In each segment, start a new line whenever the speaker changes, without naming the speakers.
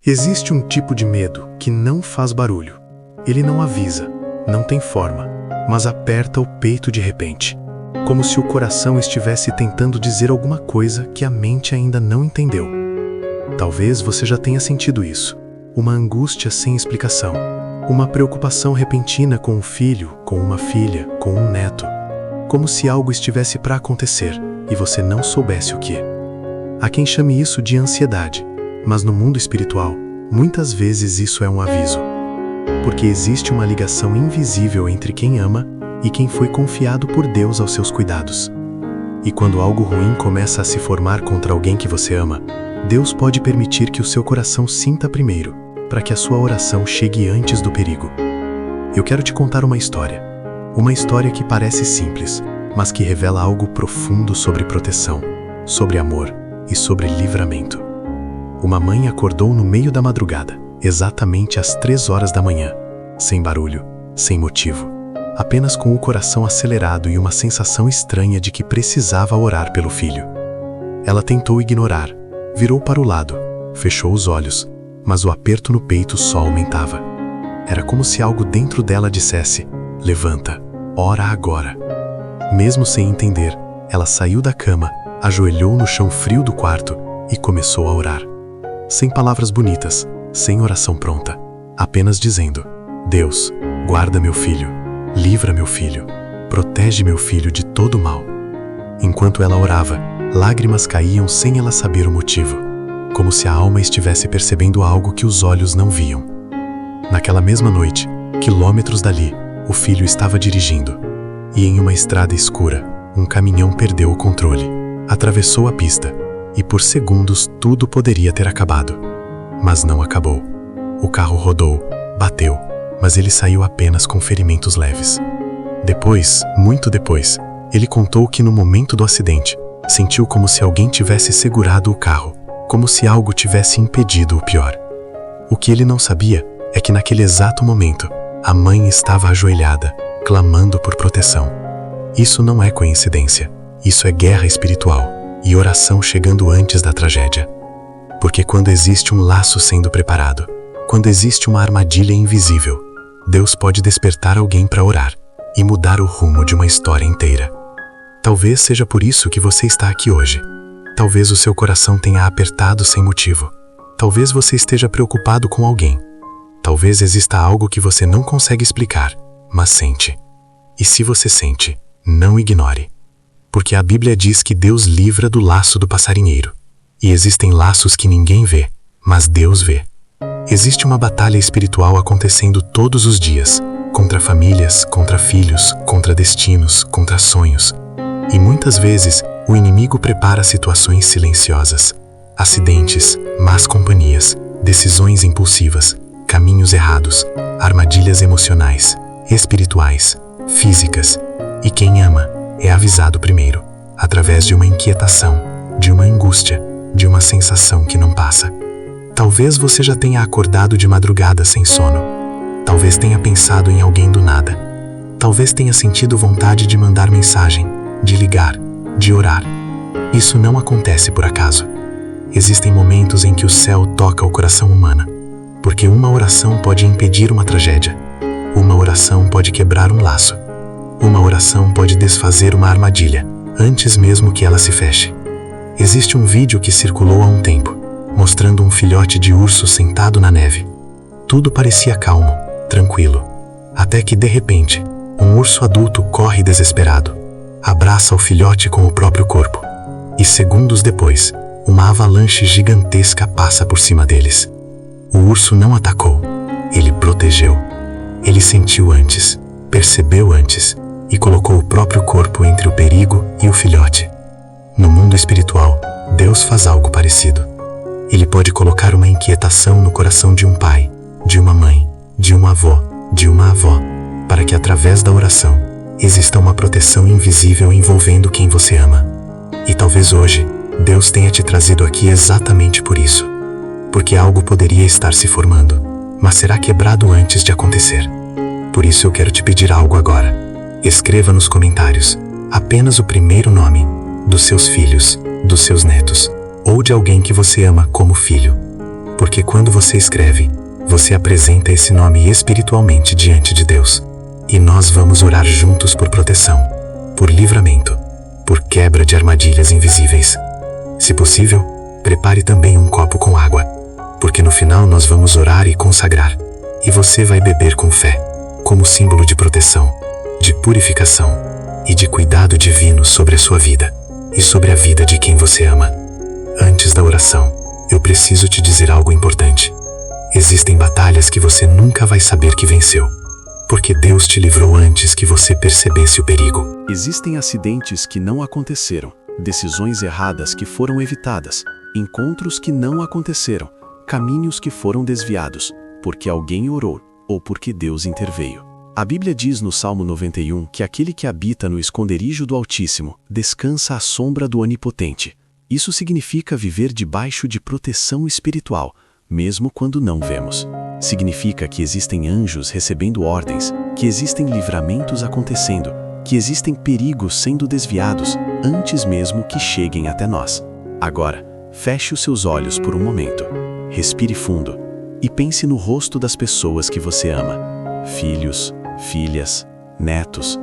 Existe um tipo de medo que não faz barulho. Ele não avisa, não tem forma, mas aperta o peito de repente, como se o coração estivesse tentando dizer alguma coisa que a mente ainda não entendeu. Talvez você já tenha sentido isso, uma angústia sem explicação, uma preocupação repentina com um filho, com uma filha, com um neto, como se algo estivesse para acontecer e você não soubesse o que. Há quem chame isso de ansiedade, mas no mundo espiritual, muitas vezes isso é um aviso. Porque existe uma ligação invisível entre quem ama e quem foi confiado por Deus aos seus cuidados. E quando algo ruim começa a se formar contra alguém que você ama, Deus pode permitir que o seu coração sinta primeiro, para que a sua oração chegue antes do perigo. Eu quero te contar uma história que parece simples, mas que revela algo profundo sobre proteção, sobre amor e sobre livramento. Uma mãe acordou no meio da madrugada, exatamente às 3 horas da manhã, sem barulho, sem motivo, apenas com o coração acelerado e uma sensação estranha de que precisava orar pelo filho. Ela tentou ignorar, virou para o lado, fechou os olhos, mas o aperto no peito só aumentava. Era como se algo dentro dela dissesse: levanta, ora agora. Mesmo sem entender, ela saiu da cama, ajoelhou no chão frio do quarto e começou a orar. Sem palavras bonitas, sem oração pronta, apenas dizendo: Deus, guarda meu filho, livra meu filho, protege meu filho de todo mal. Enquanto ela orava, lágrimas caíam sem ela saber o motivo, como se a alma estivesse percebendo algo que os olhos não viam. Naquela mesma noite, quilômetros dali, o filho estava dirigindo, e em uma estrada escura, um caminhão perdeu o controle, atravessou a pista, e por segundos tudo poderia ter acabado. Mas não acabou. O carro rodou, bateu, mas ele saiu apenas com ferimentos leves. Depois, muito depois, ele contou que no momento do acidente, sentiu como se alguém tivesse segurado o carro, como se algo tivesse impedido o pior. O que ele não sabia é que naquele exato momento, a mãe estava ajoelhada, clamando por proteção. Isso não é coincidência, isso é guerra espiritual e oração chegando antes da tragédia. Porque quando existe um laço sendo preparado, quando existe uma armadilha invisível, Deus pode despertar alguém para orar e mudar o rumo de uma história inteira. Talvez seja por isso que você está aqui hoje. Talvez o seu coração tenha apertado sem motivo. Talvez você esteja preocupado com alguém. Talvez exista algo que você não consegue explicar, mas sente. E se você sente, não ignore. Porque a Bíblia diz que Deus livra do laço do passarinheiro. E existem laços que ninguém vê, mas Deus vê. Existe uma batalha espiritual acontecendo todos os dias, contra famílias, contra filhos, contra destinos, contra sonhos. E muitas vezes, o inimigo prepara situações silenciosas, acidentes, más companhias, decisões impulsivas, caminhos errados, armadilhas emocionais, espirituais, físicas. E quem ama é avisado primeiro, através de uma inquietação, de uma angústia, de uma sensação que não passa. Talvez você já tenha acordado de madrugada sem sono. Talvez tenha pensado em alguém do nada. Talvez tenha sentido vontade de mandar mensagem, de ligar, de orar. Isso não acontece por acaso. Existem momentos em que o céu toca o coração humano, porque uma oração pode impedir uma tragédia. Uma oração pode quebrar um laço. Uma oração pode desfazer uma armadilha, antes mesmo que ela se feche. Existe um vídeo que circulou há um tempo, mostrando um filhote de urso sentado na neve. Tudo parecia calmo, tranquilo, até que de repente, um urso adulto corre desesperado, abraça o filhote com o próprio corpo, e segundos depois, uma avalanche gigantesca passa por cima deles. O urso não atacou, ele protegeu. Ele sentiu antes, percebeu antes, e colocou o próprio corpo entre o perigo e o filhote. No mundo espiritual, Deus faz algo parecido. Ele pode colocar uma inquietação no coração de um pai, de uma mãe, de um avô, de uma avó, para que através da oração, exista uma proteção invisível envolvendo quem você ama. E talvez hoje, Deus tenha te trazido aqui exatamente por isso. Porque algo poderia estar se formando, mas será quebrado antes de acontecer. Por isso eu quero te pedir algo agora. Escreva nos comentários apenas o primeiro nome dos seus filhos, dos seus netos, ou de alguém que você ama como filho. Porque quando você escreve, você apresenta esse nome espiritualmente diante de Deus. E nós vamos orar juntos por proteção, por livramento, por quebra de armadilhas invisíveis. Se possível, prepare também um copo com água, porque no final nós vamos orar e consagrar. E você vai beber com fé, como símbolo de proteção, de purificação e de cuidado divino sobre a sua vida e sobre a vida de quem você ama. Antes da oração, eu preciso te dizer algo importante. Existem batalhas que você nunca vai saber que venceu, porque Deus te livrou antes que você percebesse o perigo.
Existem acidentes que não aconteceram, decisões erradas que foram evitadas, encontros que não aconteceram, caminhos que foram desviados, porque alguém orou ou porque Deus interveio. A Bíblia diz no Salmo 91 que aquele que habita no esconderijo do Altíssimo descansa à sombra do Onipotente. Isso significa viver debaixo de proteção espiritual, mesmo quando não vemos. Significa que existem anjos recebendo ordens, que existem livramentos acontecendo, que existem perigos sendo desviados antes mesmo que cheguem até nós. Agora, feche os seus olhos por um momento, respire fundo e pense no rosto das pessoas que você ama. Filhos, filhas, netos.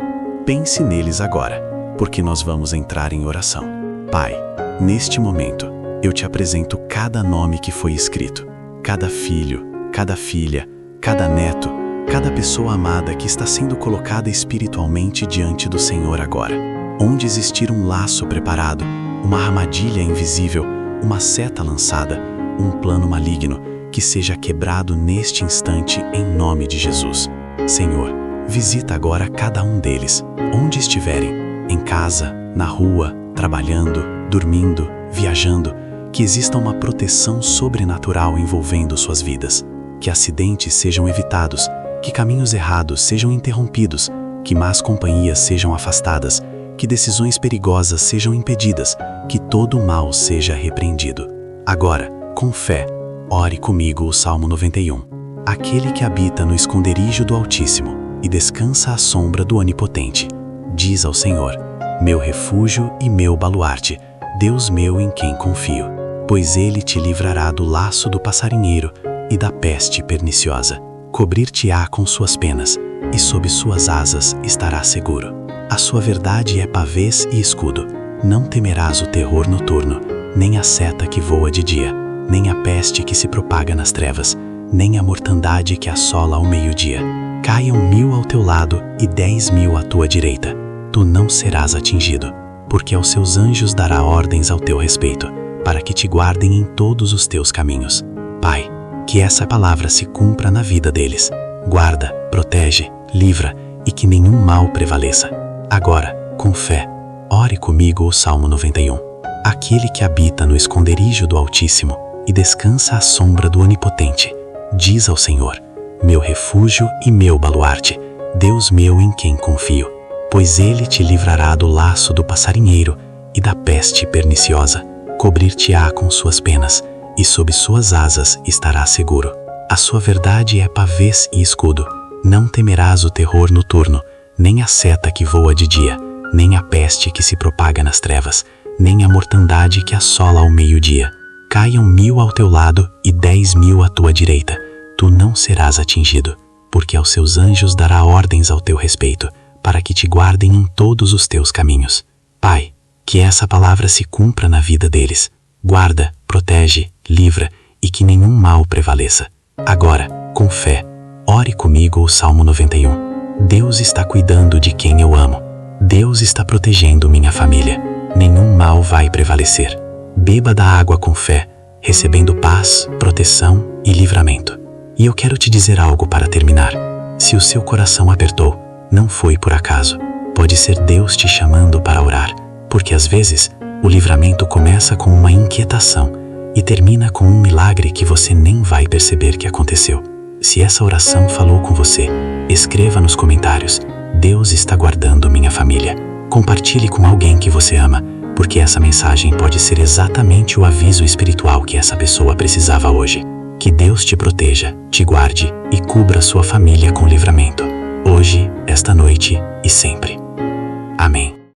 Pense neles agora, porque nós vamos entrar em oração. Pai, neste momento, eu te apresento cada nome que foi escrito, cada filho, cada filha, cada neto, cada pessoa amada que está sendo colocada espiritualmente diante do Senhor agora. Onde existir um laço preparado, uma armadilha invisível, uma seta lançada, um plano maligno, que seja quebrado neste instante em nome de Jesus. Senhor, visita agora cada um deles, onde estiverem, em casa, na rua, trabalhando, dormindo, viajando, que exista uma proteção sobrenatural envolvendo suas vidas, que acidentes sejam evitados, que caminhos errados sejam interrompidos, que más companhias sejam afastadas, que decisões perigosas sejam impedidas, que todo o mal seja repreendido. Agora, com fé, ore comigo o Salmo 91. Aquele que habita no esconderijo do Altíssimo e descansa à sombra do Onipotente, diz ao Senhor: meu refúgio e meu baluarte, Deus meu em quem confio, pois ele te livrará do laço do passarinheiro e da peste perniciosa. Cobrir-te-á com suas penas, e sob suas asas estarás seguro. A sua verdade é pavês e escudo. Não temerás o terror noturno, nem a seta que voa de dia, nem a peste que se propaga nas trevas, nem a mortandade que assola ao meio-dia. Caiam 1000 ao teu lado e 10.000 à tua direita. Tu não serás atingido, porque aos seus anjos dará ordens ao teu respeito, para que te guardem em todos os teus caminhos. Pai, que essa palavra se cumpra na vida deles. Guarda, protege, livra e que nenhum mal prevaleça. Agora, com fé, ore comigo o Salmo 91. Aquele que habita no esconderijo do Altíssimo e descansa à sombra do Onipotente, diz ao Senhor: meu refúgio e meu baluarte, Deus meu em quem confio, pois ele te livrará do laço do passarinheiro e da peste perniciosa. Cobrir-te-á com suas penas, e sob suas asas estarás seguro. A sua verdade é pavês e escudo. Não temerás o terror noturno, nem a seta que voa de dia, nem a peste que se propaga nas trevas, nem a mortandade que assola ao meio-dia. Caiam 1000 ao teu lado e 10.000 à tua direita. Tu não serás atingido, porque aos seus anjos dará ordens ao teu respeito, para que te guardem em todos os teus caminhos. Pai, que essa palavra se cumpra na vida deles. Guarda, protege, livra e que nenhum mal prevaleça. Agora, com fé, ore comigo o Salmo 91. Deus está cuidando de quem eu amo. Deus está protegendo minha família. Nenhum mal vai prevalecer. Beba da água com fé, recebendo paz, proteção e livramento. E eu quero te dizer algo para terminar. Se o seu coração apertou, não foi por acaso. Pode ser Deus te chamando para orar, porque às vezes o livramento começa com uma inquietação e termina com um milagre que você nem vai perceber que aconteceu. Se essa oração falou com você, escreva nos comentários: Deus está guardando minha família. Compartilhe com alguém que você ama, porque essa mensagem pode ser exatamente o aviso espiritual que essa pessoa precisava hoje. Que Deus te proteja, te guarde e cubra sua família com livramento, hoje, esta noite e sempre. Amém.